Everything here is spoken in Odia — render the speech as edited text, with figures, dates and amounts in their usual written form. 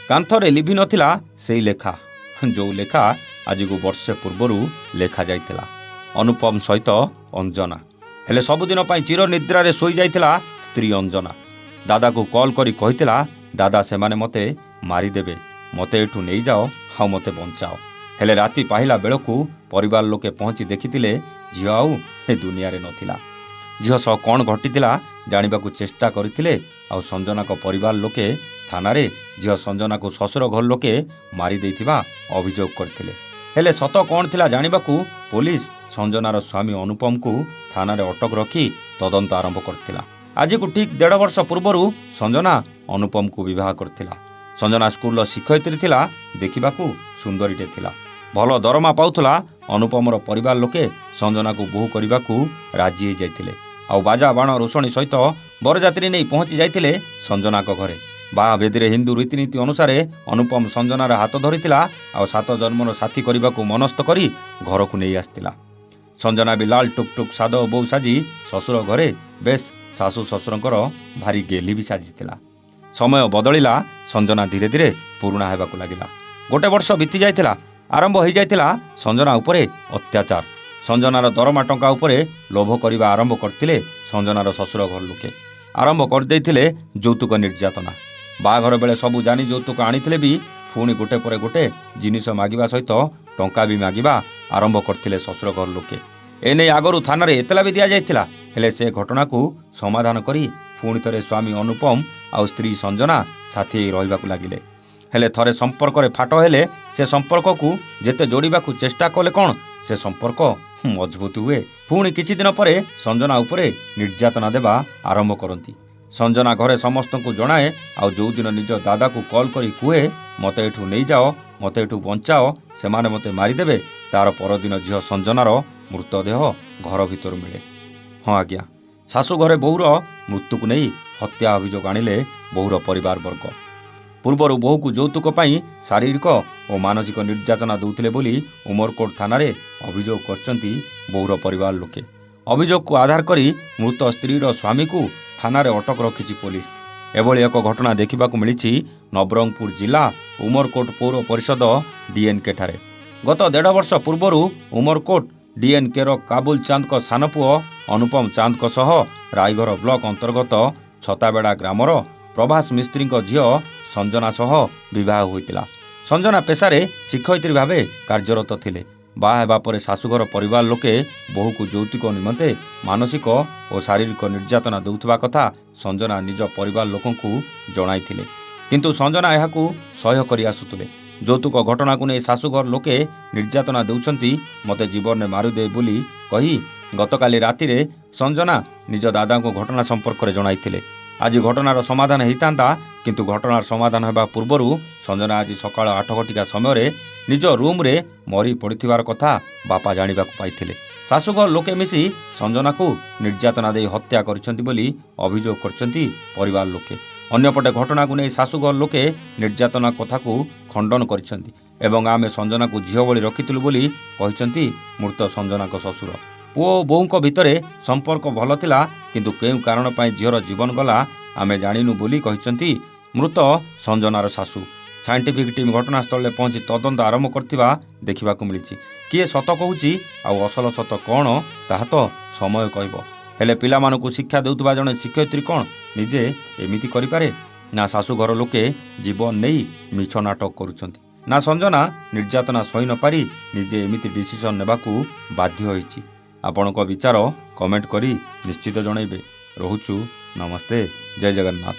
କାନ୍ଥରେ ଲିଭି ନଥିଲା ସେଇ ଲେଖା, ଯେଉଁ ଲେଖା ଆଜିକୁ ବର୍ଷେ ପୂର୍ବରୁ ଲେଖାଯାଇଥିଲା ଅନୁପମ ସହିତ ଅଞ୍ଜନା। ହେଲେ ସବୁଦିନ ପାଇଁ ଚିର ନିଦ୍ରାରେ ଶୋଇଯାଇଥିଲା ସ୍ତ୍ରୀ ଅଞ୍ଜନା। ଦାଦାକୁ କଲ୍ କରି କହିଥିଲା, ଦାଦା ସେମାନେ ମୋତେ ମାରିଦେବେ, ମୋତେ ଏଠୁ ନେଇଯାଅ ଆଉ ମୋତେ ବଞ୍ଚାଅ। ହେଲେ ରାତି ପାହିଲା ବେଳକୁ ପରିବାର ଲୋକେ ପହଞ୍ଚି ଦେଖିଥିଲେ ଝିଅ ଆଉ ଏ ଦୁନିଆରେ ନଥିଲା। ଝିଅ ସହ କ'ଣ ଘଟିଥିଲା ଜାଣିବାକୁ ଚେଷ୍ଟା କରିଥିଲେ ଆଉ ସଞ୍ଜନାଙ୍କ ପରିବାର ଲୋକେ ଥାନାରେ ଝିଅ ସଞ୍ଜନାକୁ ଶ୍ୱଶୁର ଘର ଲୋକେ ମାରି ଦେଇଥିବା ଅଭିଯୋଗ କରିଥିଲେ। ହେଲେ ସତ କ'ଣ ଥିଲା ଜାଣିବାକୁ ପୋଲିସ ସଞ୍ଜନାର ସ୍ୱାମୀ ଅନୁପମକୁ ଥାନାରେ ଅଟକ ରଖି ତଦନ୍ତ ଆରମ୍ଭ କରିଥିଲା। ଆଜିକୁ ଠିକ୍ 1.5 ବର୍ଷ ପୂର୍ବରୁ ସଞ୍ଜନା ଅନୁପମକୁ ବିବାହ କରିଥିଲା। ସଞ୍ଜନା ସ୍କୁଲର ଶିକ୍ଷୟିତ୍ରୀ ଥିଲା, ଦେଖିବାକୁ ସୁନ୍ଦରୀଟେ ଥିଲା, ଭଲ ଦରମା ପାଉଥିଲା। ଅନୁପମର ପରିବାର ଲୋକେ ସଞ୍ଜନାକୁ ବୋହୂ କରିବାକୁ ରାଜି ହୋଇଯାଇଥିଲେ ଆଉ ବାଜା ବାଣ ରୋଷଣୀ ସହିତ ବରଯାତ୍ରୀ ନେଇ ପହଞ୍ଚି ଯାଇଥିଲେ ସଞ୍ଜନାଙ୍କ ଘରେ। ବାହା ବେଦୀରେ ହିନ୍ଦୁ ରୀତିନୀତି ଅନୁସାରେ ଅନୁପମ ସଞ୍ଜନାର ହାତ ଧରିଥିଲା ଆଉ 7 ଜନ୍ମର ସାଥୀ କରିବାକୁ ମନସ୍ଥ କରି ଘରକୁ ନେଇ ଆସିଥିଲା। ସଞ୍ଜନା ବି ଲାଲ ଟୁକ୍ ଟୁକ୍ ସାଦ ବୋଉ ସାଜି ଶ୍ୱଶୁର ଘରେ ବେଶ ଶାଶୁ ଶ୍ୱଶୁରଙ୍କର ଭାରି ଗେଲି ବି ସାଜିଥିଲା। ସମୟ ବଦଳିଲା, ସଞ୍ଜନା ଧୀରେ ଧୀରେ ପୁରୁଣା ହେବାକୁ ଲାଗିଲା। 1 ବର୍ଷ ବିତି ଯାଇଥିଲା। ଆରମ୍ଭ ହୋଇଯାଇଥିଲା ସଞ୍ଜନା ଉପରେ ଅତ୍ୟାଚାର। ସଞ୍ଜନାର ଦରମା ଟଙ୍କା ଉପରେ ଲୋଭ କରିବା ଆରମ୍ଭ କରିଥିଲେ ସଞ୍ଜନାର ଶ୍ୱଶୁର ଘର ଲୋକେ। ଆରମ୍ଭ କରିଦେଇଥିଲେ ଯୌତୁକ ନିର୍ଯାତନା। ବାହାଘର ବେଳେ ସବୁ ଜାଣି ଯୌତୁକ ଆଣିଥିଲେ ବି ପୁଣି ଗୋଟେ ପରେ ଗୋଟେ ଜିନିଷ ମାଗିବା ସହିତ ଟଙ୍କା ବି ମାଗିବା ଆରମ୍ଭ କରିଥିଲେ ଶ୍ୱଶୁର ଘର ଲୋକେ। ଏନେଇ ଆଗରୁ ଥାନାରେ ଏତଲା ବି ଦିଆଯାଇଥିଲା। ହେଲେ ସେ ଘଟଣାକୁ ସମାଧାନ କରି ପୁଣି ଥରେ ସ୍ୱାମୀ ଅନୁପମ ଆଉ ସ୍ତ୍ରୀ ସଞ୍ଜନା ସାଥୀ ହୋଇ ରହିବାକୁ ଲାଗିଲେ। ହେଲେ ଥରେ ସମ୍ପର୍କରେ ଫାଟ ହେଲେ ସେ ସମ୍ପର୍କକୁ ଯେତେ ଯୋଡ଼ିବାକୁ ଚେଷ୍ଟା କଲେ କ'ଣ ସେ ସମ୍ପର୍କ ମଜବୁତ ହୁଏ। ପୁଣି କିଛି ଦିନ ପରେ ସଞ୍ଜନା ଉପରେ ନିର୍ଯାତନା ଦେବା ଆରମ୍ଭ କରନ୍ତି। ସଞ୍ଜନା ଘରେ ସମସ୍ତଙ୍କୁ ଜଣାଏ ଆଉ ଯେଉଁଦିନ ନିଜ ଦାଦାକୁ କଲ୍ କରି କୁହେ ମୋତେ ଏଠୁ ନେଇଯାଅ, ମୋତେ ଏଠୁ ବଞ୍ଚାଅ, ସେମାନେ ମୋତେ ମାରିଦେବେ, ତାର ପରଦିନ ଝିଅ ସଞ୍ଜନାର ମୃତଦେହ ଘର ଭିତରୁ ମିଳେ। ହଁ ଆଜ୍ଞା, ଶାଶୁ ଘରେ ବୋହୂର ମୃତ୍ୟୁକୁ ନେଇ ହତ୍ୟା ଅଭିଯୋଗ ଆଣିଲେ ବୋହୂର ପରିବାର ବର୍ଗ। ପୂର୍ବରୁ ବୋହୂକୁ ଯୌତୁକ ପାଇଁ ଶାରୀରିକ ଓ ମାନସିକ ନିର୍ଯାତନା ଦେଉଥିଲେ ବୋଲି ଉମରକୋଟ ଥାନାରେ ଅଭିଯୋଗ କରିଛନ୍ତି ବୋହୂର ପରିବାର ଲୋକେ। ଅଭିଯୋଗକୁ ଆଧାର କରି ମୃତ ସ୍ତ୍ରୀର ସ୍ୱାମୀକୁ ଥାନାରେ ଅଟକ ରଖିଛି ପୋଲିସ। ଏଭଳି ଏକ ଘଟଣା ଦେଖିବାକୁ ମିଳିଛି ନବରଙ୍ଗପୁର ଜିଲ୍ଲା ଉମରକୋଟ ପୌର ପରିଷଦ ଡିଏନ୍କେ ଠାରେ। ଗତ 1.5 ବର୍ଷ ପୂର୍ବରୁ ଉମରକୋଟ ଡିଏନ୍କେର କାବୁଲ ଚାନ୍ଦଙ୍କ ସାନ ପୁଅ ଅନୁପମ ଚାନ୍ଦଙ୍କ ସହ ରାଇଘର ବ୍ଲକ ଅନ୍ତର୍ଗତ ଛତାବେଡ଼ା ଗ୍ରାମର ପ୍ରଭାସ ମିସ୍ତ୍ରୀଙ୍କ ଝିଅ ସଞ୍ଜନା ସହ ବିବାହ ହୋଇଥିଲା। ସଞ୍ଜନା ପେଶାରେ ଶିକ୍ଷୟିତ୍ରୀ ଭାବେ କାର୍ଯ୍ୟରତ ଥିଲେ। ବାହା ହେବା ପରେ ଶାଶୁଘର ପରିବାର ଲୋକେ ବୋହୂକୁ ଯୌତୁକ ନିମନ୍ତେ ମାନସିକ ଓ ଶାରୀରିକ ନିର୍ଯାତନା ଦେଉଥିବା କଥା ସଞ୍ଜନା ନିଜ ପରିବାର ଲୋକଙ୍କୁ ଜଣାଇଥିଲେ। କିନ୍ତୁ ସଞ୍ଜନା ଏହାକୁ ସହ୍ୟ କରି ଆସୁଥିଲେ। ଯୌତୁକ ଘଟଣାକୁ ନେଇ ଶାଶୁଘର ଲୋକେ ନିର୍ଯାତନା ଦେଉଛନ୍ତି, ମୋତେ ଜୀବନରେ ମାରିଦେ ବୋଲି କହି ଗତକାଲି ରାତିରେ ସଞ୍ଜନା ନିଜ ଦାଦାଙ୍କୁ ଘଟଣା ସମ୍ପର୍କରେ ଜଣାଇଥିଲେ। ଆଜି ଘଟଣାର ସମାଧାନ ହୋଇଥାନ୍ତା, କିନ୍ତୁ ଘଟଣାର ସମାଧାନ ହେବା ପୂର୍ବରୁ ସଞ୍ଜନା ଆଜି ସକାଳ 8 ଘଟିକା ସମୟରେ ନିଜ ରୁମ୍ରେ ମରି ପଡ଼ିଥିବାର କଥା ବାପା ଜାଣିବାକୁ ପାଇଥିଲେ। ଶାଶୁଘର ଲୋକେ ମିଶି ସଞ୍ଜନାକୁ ନିର୍ଯାତନା ଦେଇ ହତ୍ୟା କରିଛନ୍ତି ବୋଲି ଅଭିଯୋଗ କରିଛନ୍ତି ପରିବାର ଲୋକେ। ଅନ୍ୟପଟେ ଘଟଣାକୁ ନେଇ ଶାଶୁଘର ଲୋକେ ନିର୍ଯାତନା କଥାକୁ ଖଣ୍ଡନ କରିଛନ୍ତି ଏବଂ ଆମେ ସଞ୍ଜନାକୁ ଝିଅ ଭଳି ରଖିଥିଲୁ ବୋଲି କହିଛନ୍ତି ମୃତ ସଞ୍ଜନାଙ୍କ ଶ୍ୱଶୁର। ପୁଅ ଓ ବୋହୂଙ୍କ ଭିତରେ ସମ୍ପର୍କ ଭଲ ଥିଲା, କିନ୍ତୁ କେଉଁ କାରଣ ପାଇଁ ଝିଅର ଜୀବନ ଗଲା ଆମେ ଜାଣିନୁ ବୋଲି କହିଛନ୍ତି ମୃତ ସଞ୍ଜନାର ଶାଶୁ। ସାଇଣ୍ଟିଫିକ୍ ଟିମ୍ ଘଟଣାସ୍ଥଳରେ ପହଞ୍ଚି ତଦନ୍ତ ଆରମ୍ଭ କରିଥିବା ଦେଖିବାକୁ ମିଳିଛି। କିଏ ସତ କହୁଛି ଆଉ ଅସଲ ସତ କ'ଣ ତାହା ତ ସମୟ କହିବ। ହେଲେ ପିଲାମାନଙ୍କୁ ଶିକ୍ଷା ଦେଉଥିବା ଜଣେ ଶିକ୍ଷୟିତ୍ରୀ କ'ଣ ନିଜେ ଏମିତି କରିପାରେ? ନା ଶାଶୁଘର ଲୋକେ ଜୀବନ ନେଇ ମିଛ ନାଟକ କରୁଛନ୍ତି, ନା ସଞ୍ଜନା ନିର୍ଯାତନା ସହି ନପାରି ନିଜେ ଏମିତି ଡିସିସନ୍ ନେବାକୁ ବାଧ୍ୟ ହୋଇଛି। ଆପଣଙ୍କ ବିଚାର କମେଣ୍ଟ କରି ନିଶ୍ଚିତ ଜଣାଇବେ। ରହୁଛୁ, ନମସ୍ତେ, ଜୟ ଜଗନ୍ନାଥ।